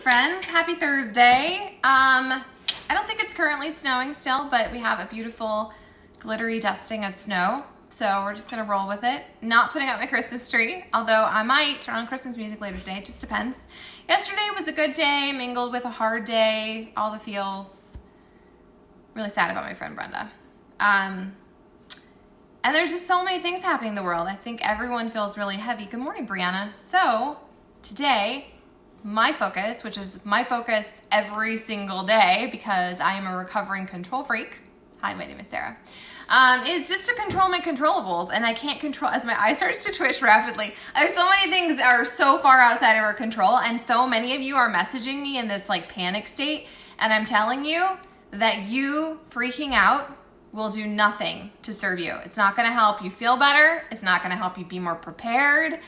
friends. Happy Thursday. I don't think it's currently snowing still, but we have a beautiful glittery dusting of snow. So we're just gonna roll with it. Not putting up my Christmas tree, although I might turn on Christmas music later today. It just depends. Yesterday was a good day, mingled with a hard day, all the feels. Really sad about my friend Brenda. And there's just so many things happening in the world. I think everyone feels really heavy. Good morning, Brianna. So today, my focus, which is my focus every single day because I am a recovering control freak. Hi, my name is Sarah. Is just to control my controllables, and I can't control as my eye starts to twitch rapidly. There's so many things that are so far outside of our control, and so many of you are messaging me in this like panic state, and I'm telling you that you freaking out will do nothing to serve you. It's not gonna help you feel better. It's not gonna help you be more prepared.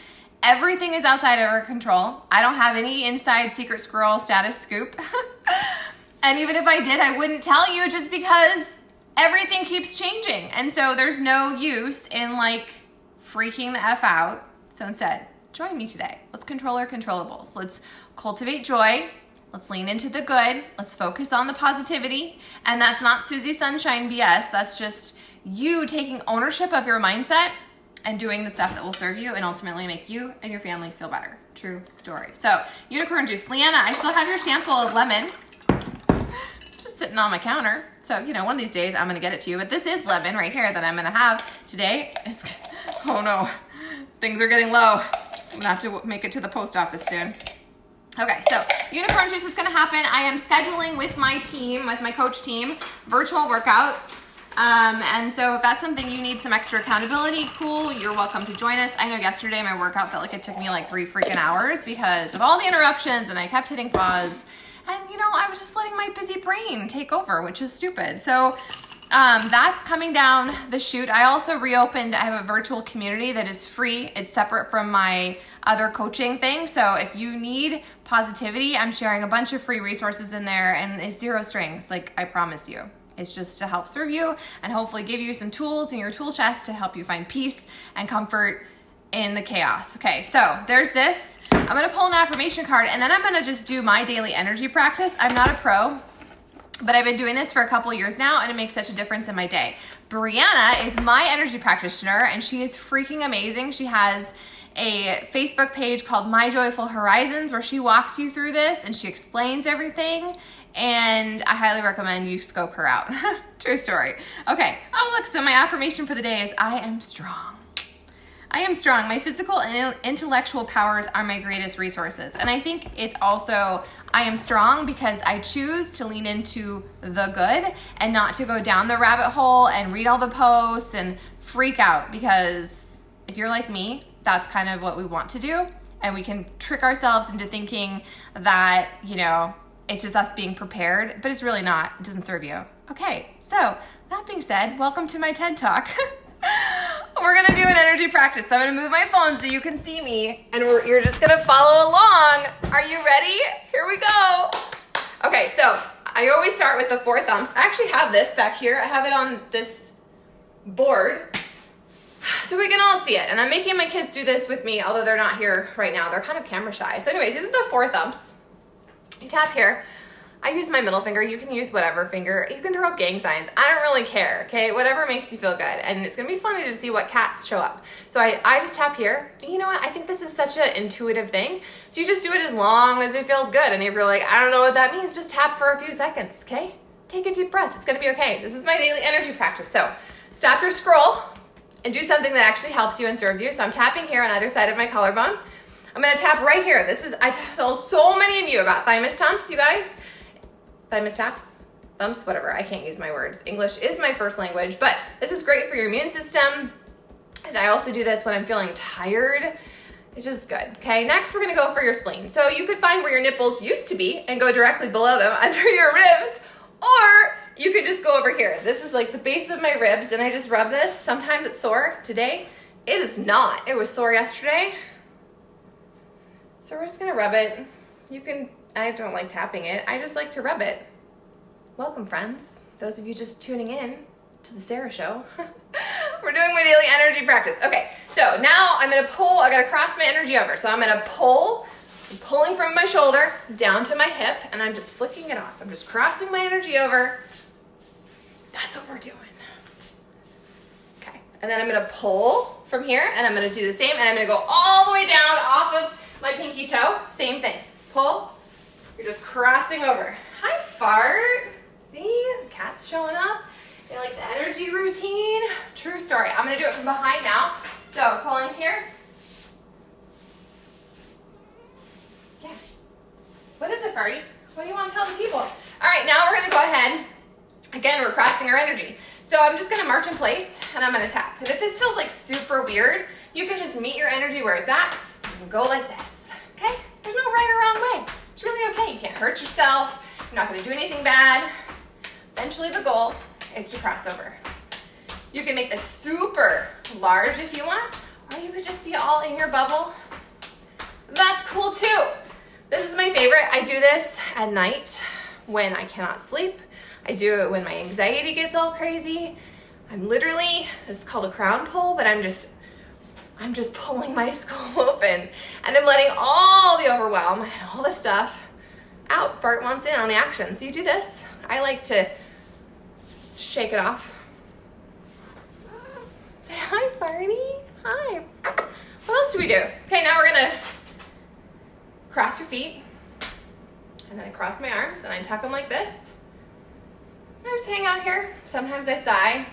Everything is outside of our control. I don't have any inside secret squirrel status scoop. And even if I did, I wouldn't tell you just because everything keeps changing. And so there's no use in like freaking the F out. So instead, join me today. Let's control our controllables. Let's cultivate joy. Let's lean into the good. Let's focus on the positivity. And that's not Susie Sunshine BS. That's just you taking ownership of your mindset and doing the stuff that will serve you and ultimately make you and your family feel better. True story. So, unicorn juice. Leanna, I still have your sample of lemon. Just sitting on my counter. So, you know, one of these days I'm going to get it to you. But this is lemon right here that I'm going to have today. Oh no, things are getting low. I'm going to have to make it to the post office soon. Okay, so unicorn juice is going to happen. I am scheduling with my team, with my coach team, virtual workouts. And so if that's something you need some extra accountability, cool, you're welcome to join us. I know yesterday my workout felt like it took me like 3 freaking hours because of all the interruptions and I kept hitting pause. And you know, I was just letting my busy brain take over, which is stupid. So that's coming down the chute. I also reopened, I have a virtual community that is free. It's separate from my other coaching thing. So if you need positivity, I'm sharing a bunch of free resources in there and it's zero strings, like I promise you. It's just to help serve you and hopefully give you some tools in your tool chest to help you find peace and comfort in the chaos. Okay, so there's this. I'm gonna pull an affirmation card and then I'm gonna just do my daily energy practice. I'm not a pro, but I've been doing this for a couple years now and it makes such a difference in my day. Brianna is my energy practitioner and she is freaking amazing. She has a Facebook page called My Joyful Horizons where she walks you through this and she explains everything. And I highly recommend you scope her out. True story. Okay. Oh, look. So my affirmation for the day is I am strong. I am strong. My physical and intellectual powers are my greatest resources. And I think it's also I am strong because I choose to lean into the good and not to go down the rabbit hole and read all the posts and freak out, because if you're like me, that's kind of what we want to do. And we can trick ourselves into thinking that, you know, it's just us being prepared, but it's really not. It doesn't serve you. Okay, so that being said, welcome to my TED Talk. We're gonna do an energy practice. So I'm gonna move my phone so you can see me, and you're just gonna follow along. Are you ready? Here we go. Okay, so I always start with the 4 thumbs. I actually have this back here. I have it on this board so we can all see it. And I'm making my kids do this with me, although they're not here right now. They're kind of camera shy. So anyways, these are the 4 thumbs. You tap here. I use my middle finger. You can use whatever finger. You can throw up gang signs. I don't really care, okay? Whatever makes you feel good. And it's going to be funny to see what cats show up. So I just tap here. You know what? I think this is such an intuitive thing. So you just do it as long as it feels good. And if you're like, I don't know what that means, just tap for a few seconds, okay? Take a deep breath. It's going to be okay. This is my daily energy practice. So stop your scroll and do something that actually helps you and serves you. So I'm tapping here on either side of my collarbone. I'm gonna tap right here. I told so many of you about thymus tumps, you guys. Thymus taps, thumps, whatever. I can't use my words. English is my first language, but this is great for your immune system. And I also do this when I'm feeling tired. It's just good, okay? Next, we're gonna go for your spleen. So you could find where your nipples used to be and go directly below them under your ribs, or you could just go over here. This is like the base of my ribs, and I just rub this. Sometimes it's sore. Today, it is not. It was sore yesterday. So we're just gonna rub it. I don't like tapping it. I just like to rub it. Welcome, friends. Those of you just tuning in to the Sarah Show. We're doing my daily energy practice. Okay, so now I'm gonna pull, I gotta cross my energy over. So I'm gonna pull I'm pulling from my shoulder down to my hip, and I'm just flicking it off. I'm just crossing my energy over. That's what we're doing. Okay, and then I'm gonna pull from here, and I'm gonna do the same, and I'm gonna go all the way down off of my pinky toe. Same thing, pull. You're just crossing over. Hi, fart. See, the cat's showing up. They like the energy routine. True story. I'm gonna do it from behind now. So pulling here. Yeah. What is it, Farty? What do you want to tell the people? All right, now we're gonna go ahead. Again, we're crossing our energy. So I'm just gonna march in place and I'm gonna tap. And if this feels like super weird, you can just meet your energy where it's at. You can go like this, okay? There's no right or wrong way. It's really okay. You can't hurt yourself. You're not gonna do anything bad. Eventually the goal is to cross over. You can make this super large if you want, or you could just be all in your bubble. That's cool too. This is my favorite. I do this at night when I cannot sleep. I do it when my anxiety gets all crazy. I'm literally, this is called a crown pull, but I'm just pulling my skull open and I'm letting all the overwhelm and all the stuff out. Fart wants in on the action. So you do this. I like to shake it off. Say hi, Farty. Hi. What else do we do? Okay, now we're gonna cross your feet. And then I cross my arms and I tuck them like this. I just hang out here. Sometimes I sigh.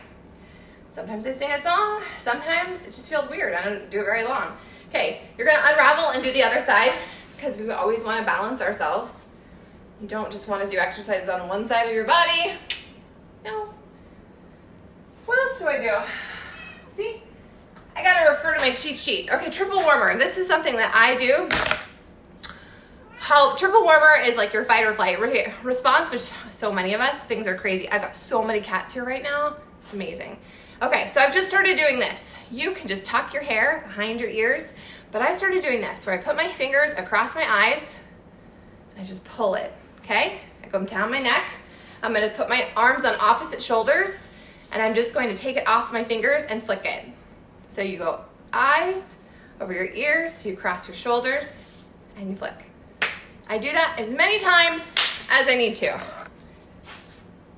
Sometimes I sing a song. Sometimes it just feels weird. I don't do it very long. Okay, you're gonna unravel and do the other side because we always wanna balance ourselves. You don't just wanna do exercises on one side of your body. No. What else do I do? See? I gotta refer to my cheat sheet. Okay, triple warmer. This is something that I do. How triple warmer is like your fight or flight response, which so many of us, things are crazy. I've got so many cats here right now. It's amazing. Okay, so I've just started doing this. You can just tuck your hair behind your ears, but I've started doing this where I put my fingers across my eyes and I just pull it, okay? I go down my neck. I'm gonna put my arms on opposite shoulders and I'm just going to take it off my fingers and flick it. So you go eyes over your ears, you cross your shoulders and you flick. I do that as many times as I need to.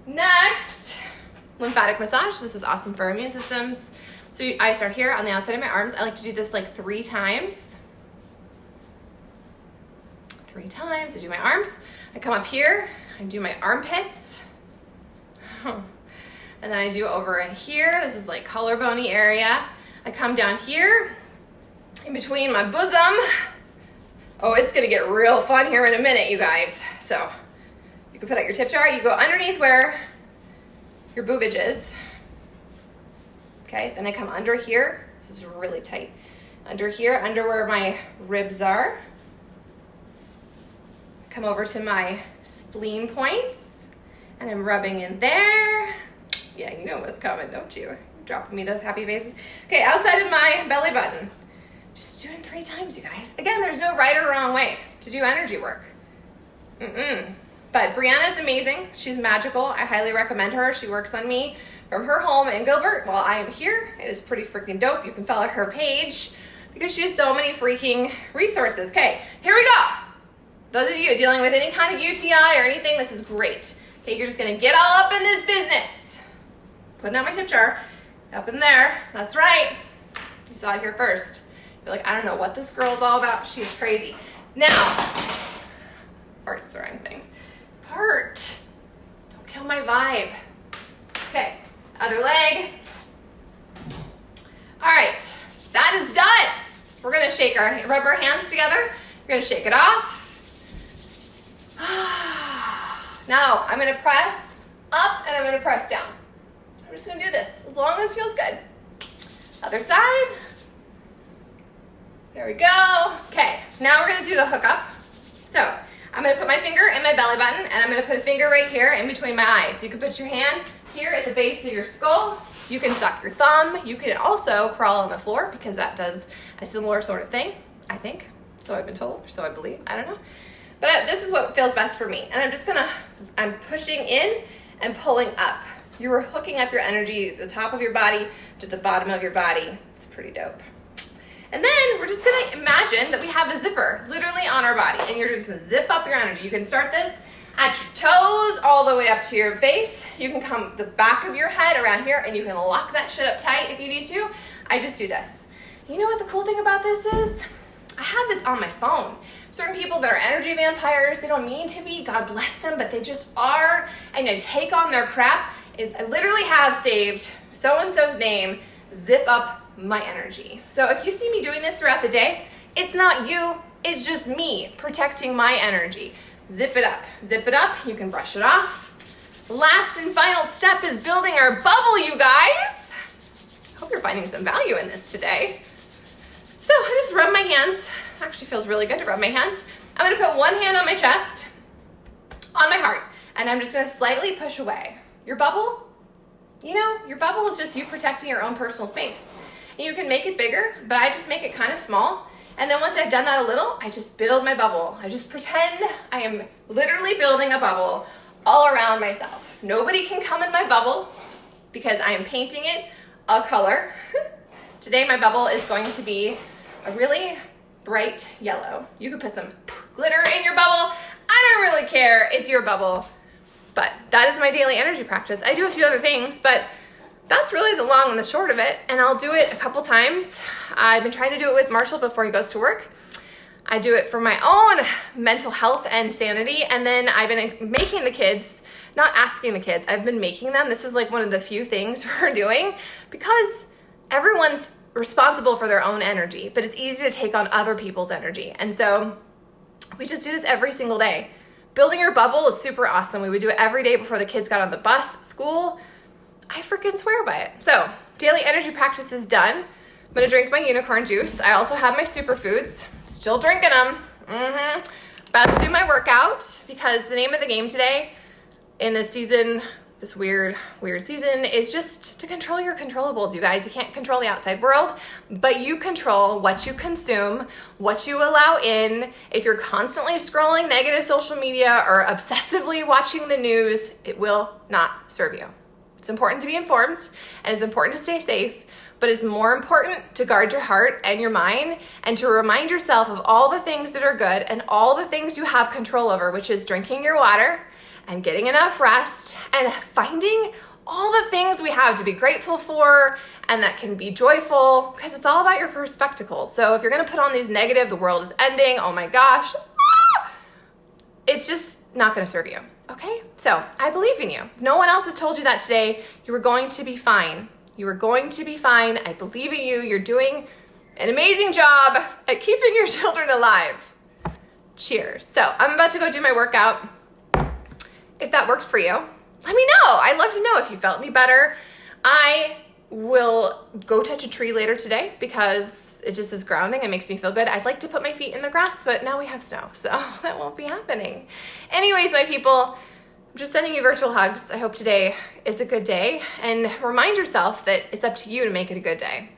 Next, lymphatic massage. This is awesome for our immune systems. So I start here on the outside of my arms. I like to do this like 3 times. 3 times, I do my arms. I come up here, I do my armpits. And then I do over in here. This is like collarbone area. I come down here in between my bosom. Oh, it's gonna get real fun here in a minute, you guys. So you can put out your tip jar. You go underneath where your boobage is. Okay, then I come under here. This is really tight. Under here, under where my ribs are. Come over to my spleen points and I'm rubbing in there. Yeah, you know what's coming, don't you? You're dropping me those happy faces. Okay, outside of my belly button. Just do it 3 times, you guys. Again, there's no right or wrong way to do energy work. But Brianna's amazing. She's magical. I highly recommend her. She works on me from her home in Gilbert while I am here. It is pretty freaking dope. You can follow her page because she has so many freaking resources. Okay, here we go. Those of you dealing with any kind of UTI or anything, this is great. Okay, you're just gonna get all up in this business. Putting out my tip jar, up in there. That's right. You saw it here first. You're like, I don't know what this girl's all about. She's crazy. Now, Bart's throwing things. Bart, don't kill my vibe. Okay, other leg. All right, that is done. We're gonna shake rub our hands together. We're gonna shake it off. Now, I'm gonna press up and I'm gonna press down. I'm just gonna do this as long as it feels good. Other side. There we go. Okay, now we're gonna do the hookup. So I'm gonna put my finger in my belly button and I'm gonna put a finger right here in between my eyes. So you can put your hand here at the base of your skull. You can suck your thumb. You can also crawl on the floor because that does a similar sort of thing, I think. So I've been told, or so I believe, I don't know. But this is what feels best for me. And I'm pushing in and pulling up. You're hooking up your energy, the top of your body to the bottom of your body. It's pretty dope. And then we're just gonna imagine that we have a zipper literally on our body, and you're just gonna zip up your energy. You can start this at your toes all the way up to your face. You can come the back of your head around here, and you can lock that shit up tight if you need to. I just do this. You know what the cool thing about this is? I have this on my phone. Certain people that are energy vampires, they don't mean to be, God bless them, but they just are, and they take on their crap. I literally have saved so-and-so's name, zip up my energy. So if you see me doing this throughout the day, it's not you, it's just me protecting my energy. Zip it up, you can brush it off. Last and final step is building our bubble, you guys. Hope you're finding some value in this today. So I just rub my hands. Actually feels really good to rub my hands. I'm gonna put one hand on my chest, on my heart, and I'm just gonna slightly push away. Your bubble, you know, your bubble is just you protecting your own personal space. And you can make it bigger, but I just make it kind of small. And then once I've done that a little, I just build my bubble. I just pretend I am literally building a bubble all around myself. Nobody can come in my bubble because I am painting it a color. Today my bubble is going to be a really bright yellow. You could put some glitter in your bubble. I don't really care. It's your bubble. But that is my daily energy practice. I do a few other things, but that's really the long and the short of it. And I'll do it a couple times. I've been trying to do it with Marshall before he goes to work. I do it for my own mental health and sanity. And then I've been making the kids, not asking the kids, I've been making them. This is like one of the few things we're doing because everyone's responsible for their own energy, but it's easy to take on other people's energy. And so we just do this every single day. Building your bubble is super awesome. We would do it every day before the kids got on the bus, school. I freaking swear by it. So daily energy practice is done. I'm gonna drink my unicorn juice. I also have my superfoods, still drinking them. About to do my workout because the name of the game today in this season, this weird season, is just to control your controllables, you guys. You can't control the outside world, but you control what you consume, what you allow in. If you're constantly scrolling negative social media or obsessively watching the news, it will not serve you. It's important to be informed and it's important to stay safe, but it's more important to guard your heart and your mind and to remind yourself of all the things that are good and all the things you have control over, which is drinking your water and getting enough rest and finding all the things we have to be grateful for and that can be joyful, because it's all about your perspective. So if you're gonna put on these negative, the world is ending, oh my gosh, it's just not gonna serve you, okay? So I believe in you. If no one else has told you that today, you are going to be fine. You are going to be fine. I believe in you. You're doing an amazing job at keeping your children alive. Cheers. So I'm about to go do my workout. If that worked for you, let me know. I'd love to know if you felt any better. I will go touch a tree later today because it just is grounding and makes me feel good. I'd like to put my feet in the grass, but now we have snow, so that won't be happening. Anyways, my people, I'm just sending you virtual hugs. I hope today is a good day, and remind yourself that it's up to you to make it a good day.